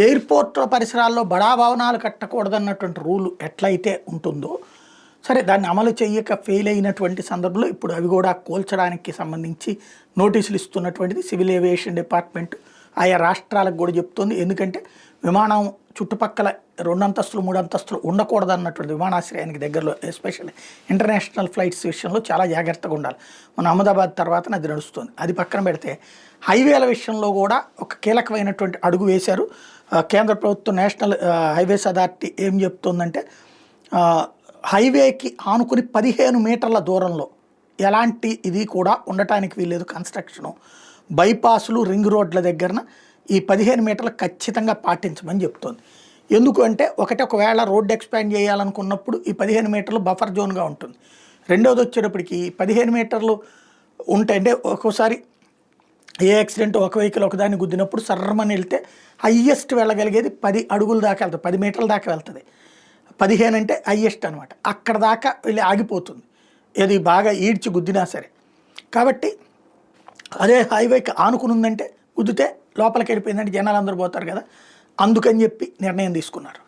Airport పరిసరాల్లో బడా భవనాలు కట్టకూడదన్నటువంటి రూల్ ఎట్లయితే ఉంటుందో, సరే దాన్ని అమలు చేయక ఫెయిల్ అయినటువంటి సందర్భంలో ఇప్పుడు అవి కూడా కూల్చడానికి సంబంధించి నోటీసులు ఇస్తున్నటువంటిది సివిల్ ఏవియేషన్ డిపార్ట్మెంట్ ఆయా రాష్ట్రాలకు కూడా చెప్తుంది. ఎందుకంటే విమానం చుట్టుపక్కల 2 అంతస్తులు 3 అంతస్తులు ఉండకూడదన్నటువంటి విమానాశ్రయానికి దగ్గరలో, ఎస్పెషల్లీ ఇంటర్నేషనల్ ఫ్లైట్స్ విషయంలో చాలా జాగ్రత్తగా ఉండాలి. మన అహ్మదాబాద్ తర్వాత అది నడుస్తుంది. అది పక్కన పెడితే హైవేల విషయంలో కూడా ఒక కీలకమైనటువంటి అడుగు వేశారు కేంద్ర ప్రభుత్వం. నేషనల్ హైవేస్ అథారిటీ ఏం చెప్తుందంటే, హైవేకి ఆనుకుని 15 మీటర్ల దూరంలో ఎలాంటి ఇది కూడా ఉండటానికి వీల్లేదు. కన్స్ట్రక్షను బైపాసులు రింగ్ రోడ్ల దగ్గరన ఈ 15 మీటర్లు ఖచ్చితంగా పాటించమని చెప్తోంది. ఎందుకు అంటే, ఒకవేళ రోడ్డు ఎక్స్పాండ్ చేయాలనుకున్నప్పుడు ఈ 15 మీటర్లు బఫర్ జోన్గా ఉంటుంది. రెండోది వచ్చేటప్పటికి 15 మీటర్లు ఉంటాయి అంటే ఒక్కోసారి ఏ యాక్సిడెంట్ ఒక వెహికల్ ఒకదాన్ని గుద్దినప్పుడు సర్రమని వెళ్తే హయ్యెస్ట్ వెళ్ళగలిగేది 10 అడుగుల దాకా వెళ్తుంది, 10 మీటర్ల దాకా వెళ్తుంది. 15 అంటే హయ్యెస్ట్ అనమాట. అక్కడ దాకా వెళ్ళి ఆగిపోతుంది, ఇది బాగా ఈడ్చి గుద్దినా సరే. కాబట్టి అదే హైవేకి ఆనుకుని ఉందంటే గుద్దితే లోపలికి వెళ్ళిపోయిందంటే జనాలు అందరూ పోతారు కదా, అందుకని చెప్పి నిర్ణయం తీసుకున్నారు.